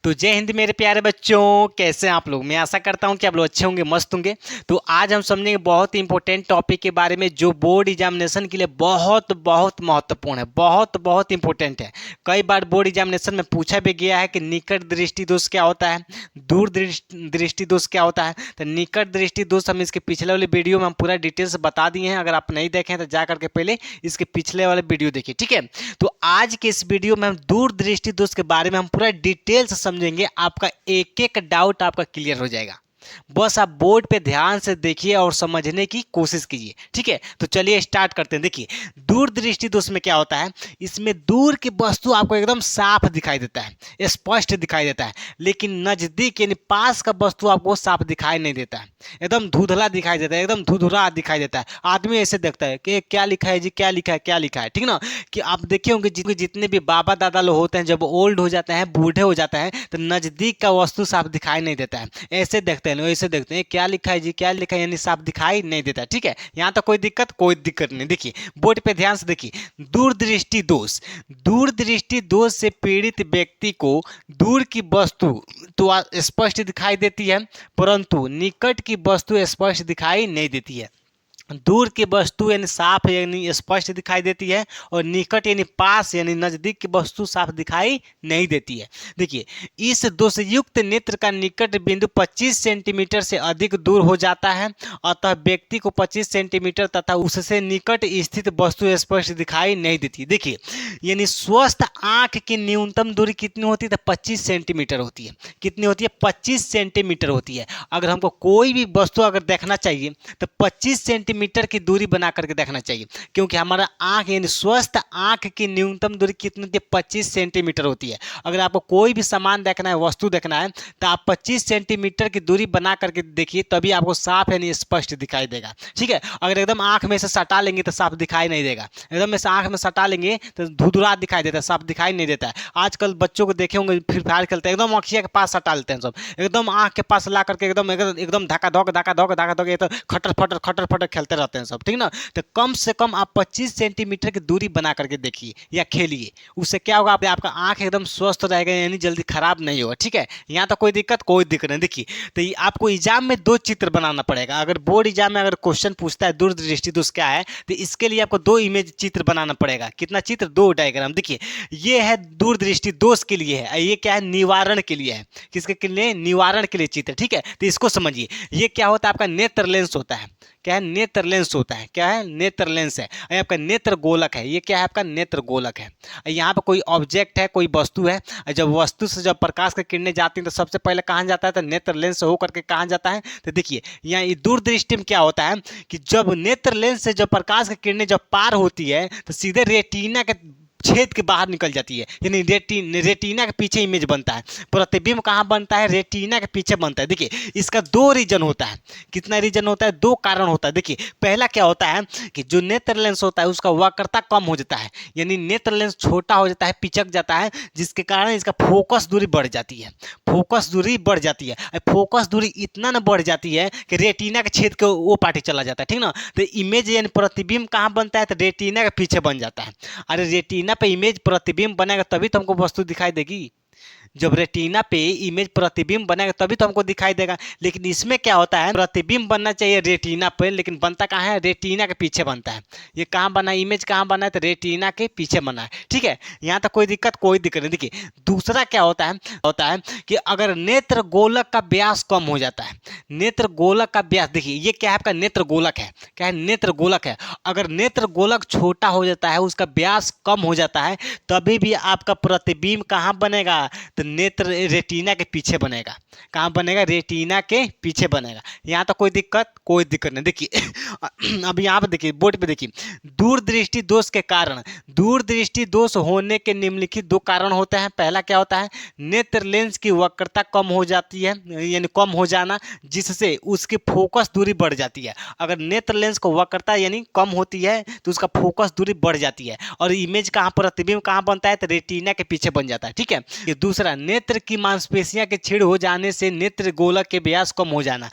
तो जय हिंद मेरे प्यारे बच्चों, कैसे हैं आप लोग। मैं आशा करता हूं कि आप लोग अच्छे होंगे, मस्त होंगे। तो आज हम समझेंगे बहुत ही इंपॉर्टेंट टॉपिक के बारे में जो बोर्ड एग्जामिनेशन के लिए बहुत बहुत महत्वपूर्ण है, बहुत बहुत इंपॉर्टेंट है। कई बार बोर्ड एग्जामिनेशन में पूछा भी गया है कि निकट दृष्टि दोष क्या होता है, दूर दृष्टि दोष क्या होता है। तो निकट दृष्टि दोष हम इसके पिछले वाले वीडियो में हम पूरा डिटेल से बता दिए हैं। अगर आप नहीं देखें तो जा करके पहले इसके पिछले वाले वीडियो देखिए, ठीक है। तो आज के इस वीडियो में हम दूर दृष्टि दोष के बारे में हम पूरा डिटेल से समझेंगे। आपका एक एक डाउट आपका क्लियर हो जाएगा। बस आप बोर्ड पे ध्यान से देखिए और समझने की कोशिश कीजिए, ठीक है। तो चलिए स्टार्ट करते हैं। देखिए, दूर दृष्टि दोष में क्या होता है, इसमें दूर की वस्तु आपको एकदम साफ दिखाई देता है, स्पष्ट दिखाई देता है, लेकिन नजदीक यानी पास का वस्तु आपको साफ दिखाई नहीं देता है, एकदम धुंधला दिखाई देता है, एकदम धुंधुरा दिखाई देता है। आदमी ऐसे देखता है कि क्या लिखा है जी, क्या लिखा है, क्या लिखा है, ठीक ना। कि आप देखे होंगे जितने भी बाबा दादा लोग होते हैं, जब ओल्ड हो जाते हैं, बूढ़े हो जाते हैं, तो नजदीक का वस्तु साफ दिखाई नहीं देता है। ऐसे देखते हैं, ऐसे देखते हैं क्या लिखा है जी, क्या लिखा है, यानी साफ दिखाई नहीं देता, ठीक है। यहाँ तो कोई दिक्कत नहीं। देखिए बोर्ड पे ध्यान से देखिए, दूरदृष्टि दोष। दूरदृष्टि दोष से पीड़ित व्यक्ति को दूर की वस्तु तो स्पष्ट दिखाई देती है, परंतु निकट की वस्तु स्पष्ट दिखाई नहीं देती है। दूर की वस्तु यानी साफ यानी स्पष्ट दिखाई देती है, और निकट यानी पास यानी नजदीक की वस्तु साफ दिखाई नहीं देती है। देखिए, इस दोषयुक्त नेत्र का निकट बिंदु 25 सेंटीमीटर से अधिक दूर हो जाता है, अतः व्यक्ति को 25 सेंटीमीटर तथा उससे निकट स्थित वस्तु स्पष्ट दिखाई नहीं देती। देखिए, यानी स्वस्थ आंख की न्यूनतम दूरी कितनी होती है, तो 25 सेंटीमीटर होती है। कितनी होती है, 25 सेंटीमीटर होती है। अगर हमको कोई भी वस्तु अगर देखना चाहिए तो 25 सेंटीमीटर की दूरी बना करके देखना चाहिए, क्योंकि हमारा आंख यानी स्वस्थ आंख की न्यूनतम दूरी कितनी होती है, 25 सेंटीमीटर होती है। अगर आपको कोई भी सामान देखना है, वस्तु देखना है, तो आप 25 सेंटीमीटर की दूरी बना करके देखिए, तभी आपको साफ यानी स्पष्ट दिखाई देगा, ठीक है। अगर एकदम आंख में से सटा लेंगे तो साफ दिखाई नहीं देगा, एकदम में से आंख में सटा लेंगे तो धुधुरा दिखाई देता है, साफ दिखाई नहीं देता है। आजकल बच्चों को देखे होंगे फ्री फायर खेलते हैं, एकदम अखिया के पास सटा लेते हैं सब, एकदम आंख के पास ला करके एकदम एकदम धक्का धक ये तो खटर फटर खेलते रहते हैं सब, ठीक ना। तो कम से कम आप 25 सेंटीमीटर की दूरी बना करके देखिए या खेलिए, उससे क्या होगा, आपका आंख एकदम स्वस्थ रहेगा, यानी जल्दी खराब नहीं होगा, ठीक है। यहाँ तो कोई दिक्कत नहीं। देखिए, तो आपको एग्जाम में 2 चित्र बनाना पड़ेगा। अगर बोर्ड एग्जाम में अगर क्वेश्चन पूछता है दूरदृष्टि दोष क्या है, तो इसके लिए आपको 2 इमेज चित्र बनाना पड़ेगा। कितना चित्र, 2 डायग्राम। देखिए, ये है दूरदृष्टि दोष के लिए है, ये क्या है, निवारण के लिए है। किसके लिए, निवारण के लिए चित्र, ठीक है। तो इसको समझिए, ये क्या होता है, आपका नेत्र लेंस होता है। क्या है, नेत्र लेंस होता है। क्या है, नेत्र लेंस है। ये आपका नेत्र गोलक है। ये क्या है, आपका नेत्र गोलक है। यहाँ पर कोई ऑब्जेक्ट है, कोई वस्तु है। जब वस्तु से जब प्रकाश की किरणें जाती हैं तो सबसे पहले कहाँ जाता है, तो नेत्र लेंस से होकर के कहाँ जाता है। तो देखिए, यहाँ दूरदृष्टि में क्या होता है कि जब नेत्र लेंस से जब प्रकाश की किरणें जब पार होती है तो सीधे रेटिना के छेद के बाहर निकल जाती है, यानी रेटिना के पीछे इमेज बनता है। प्रतिबिंब कहाँ बनता है, रेटिना के पीछे बनता है। देखिए, इसका 2 रीजन होता है। कितना रीजन होता है, 2 कारण होता है। देखिए, पहला क्या होता है कि जो नेत्र लेंस होता है उसका वक्रता कम हो जाता है, यानी नेत्र लेंस छोटा हो जाता है, पिचक जाता है, जिसके कारण इसका फोकस दूरी बढ़ जाती है। फोकस दूरी बढ़ जाती है। फोकस दूरी इतना ना बढ़ जाती है कि रेटिना के छेद के वो पार्टी चला जाता है, ठीक ना। तो इमेज यानी प्रतिबिंब कहाँ बनता है, तो रेटिना के पीछे बन जाता है। अरे रेटिना पे इमेज प्रतिबिंब बनेगा तभी तो हमको वस्तु दिखाई देगी। जब रेटिना पे इमेज प्रतिबिंब बनेगा तभी तो हमको दिखाई देगा। लेकिन इसमें क्या होता है, प्रतिबिंब बनना चाहिए रेटिना पे, लेकिन बनता कहाँ है, रेटिना के पीछे बनता है। ये कहाँ बना, इमेज कहाँ बना है, तो रेटिना के पीछे बना है, ठीक है। यहाँ तक कोई दिक्कत नहीं। देखिए, दूसरा क्या होता है कि अगर नेत्र गोलक का व्यास कम हो जाता है, नेत्र गोलक का व्यास, देखिए ये क्या है, आपका नेत्र गोलक है। क्या है, नेत्र गोलक है। अगर नेत्र गोलक छोटा हो जाता है, उसका व्यास कम हो जाता है, तभी भी आपका प्रतिबिंब कहाँ बनेगा, तो नेत्र रेटिना के पीछे बनेगा। कहाँ बनेगा, रेटिना के पीछे बनेगा। यहाँ तो कोई दिक्कत नहीं। देखिए अब यहाँ पे देखिए, बोर्ड पे देखिए, दूरदृष्टि दोष के कारण, दूरदृष्टि दोष होने के निम्नलिखित 2 कारण होते हैं। पहला क्या होता है, नेत्र लेंस की वक्रता कम हो जाती है, यानी कम हो जाना, जिससे उसकी फोकस दूरी बढ़ जाती है। अगर नेत्र लेंस को वक्रता यानी कम होती है तो उसका फोकस दूरी बढ़ जाती है, और इमेज कहाँ, प्रतिबिंब कहाँ बनता है, तो रेटिना के पीछे बन जाता है, ठीक है। ये दूसरा दूसरा, नेत्र की मांसपेशियां के क्षीण हो जाने से नेत्र गोलक के व्यास कम हो जाना।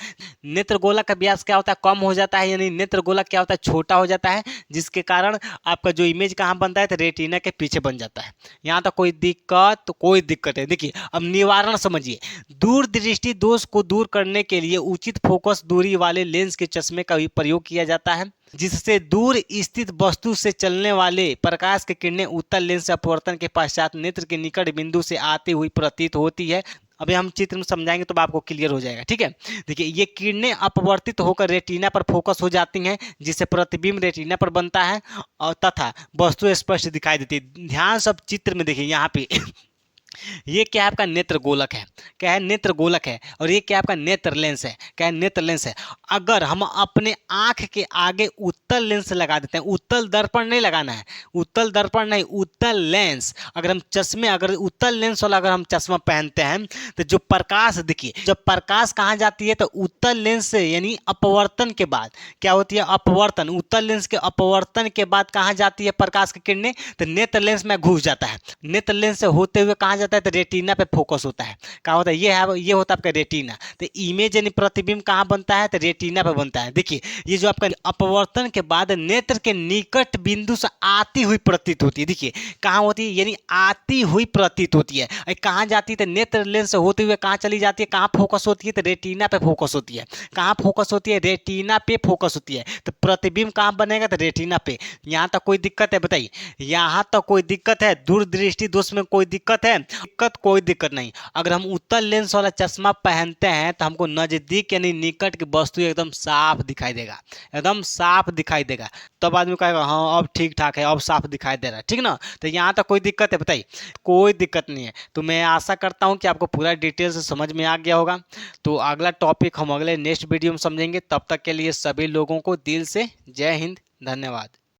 नेत्र गोलक का व्यास क्या होता है, कम हो जाता है, यानी नेत्र गोलक क्या होता है, छोटा हो जाता है, जिसके कारण आपका जो इमेज कहाँ बनता है, तो रेटिना के पीछे बन जाता है। यहाँ तक कोई दिक्कत? तो कोई दिक्कत है। देखिए अब निवारण समझिए। दूरदृष्टि दोष को दूर करने के लिए उचित फोकस दूरी वाले लेंस के चश्मे का भी प्रयोग किया जाता है, जिससे दूर स्थित वस्तु से चलने वाले प्रकाश की किरणें उत्तल लेंस से अपवर्तन के पश्चात नेत्र के निकट बिंदु से आती हुई प्रतीत होती है। अभी हम चित्र में समझाएंगे तो आपको क्लियर हो जाएगा, ठीक है। देखिए ये किरणें अपवर्तित होकर रेटिना पर फोकस हो जाती हैं, जिससे प्रतिबिंब रेटिना पर बनता है और तथा वस्तु स्पष्ट दिखाई देती है। ध्यान सब चित्र में देखिए यहाँ पे ये क्या है, आपका नेत्र गोलक है। क्या है, नेत्र गोलक है। और ये क्या आपका नेत्र लेंस है। क्या है, नेत्र लेंस है। अगर हम अपने आंख के आगे उत्तल लेंस लगा देते हैं, उत्तल दर्पण नहीं लगाना है, उत्तल दर्पण नहीं, उत्तल लेंस। अगर हम चश्मे, अगर उत्तल लेंस वाला अगर हम चश्मा पहनते हैं तो जो प्रकाश, देखिए जब प्रकाश कहाँ जाती है, तो उत्तल लेंस से यानी अपवर्तन के बाद क्या होती है, अपवर्तन। उत्तल लेंस के अपवर्तन के बाद कहाँ जाती है प्रकाश की किरणें, तो नेत्र लेंस में घुस जाता है। नेत्र लेंस से होते हुए कहाँ जाता है, तो रेटिना पे फोकस होता है। कहाँ होता है, ये होता है आपका रेटिना। तो इमेज यानी प्रतिबिंब कहाँ बनता है, तो रेटिना पे बनता है। देखिए ये जो आपका अपवर्तन के बाद नेत्र के निकट बिंदु से आती हुई प्रतीत होती है। देखिए कहाँ होती है, यानी आती हुई प्रतीत होती है। कहाँ जाती है, तो नेत्र लेंस से होते हुए कहाँ चली जाती है, कहाँ फोकस होती है, तो रेटिना पे फोकस होती है। कहाँ फोकस होती है, रेटिना पे फोकस होती है। तो प्रतिबिंब कहाँ बनेगा, तो रेटिना पे। यहाँ तक कोई दिक्कत है, बताइए यहाँ तक कोई दिक्कत है? दूरदृष्टि दोष में कोई दिक्कत है? कोई दिक्कत नहीं। अगर हम उत्तल लेंस वाला चश्मा पहनते हैं तो हमको नजदीक यानी निकट की वस्तु एकदम साफ दिखाई देगा, एकदम साफ दिखाई देगा। तब आदमी कहेगा हाँ अब ठीक ठाक है, अब साफ दिखाई दे रहा है, ठीक ना। तो यहाँ तक कोई दिक्कत है, बताइए कोई दिक्कत नहीं है। तो मैं आशा करता हूँ कि आपको पूरा डिटेल से समझ में आ गया होगा। तो अगला टॉपिक हम अगले नेक्स्ट वीडियो में समझेंगे। तब तक के लिए सभी लोगों को दिल से जय हिंद, धन्यवाद।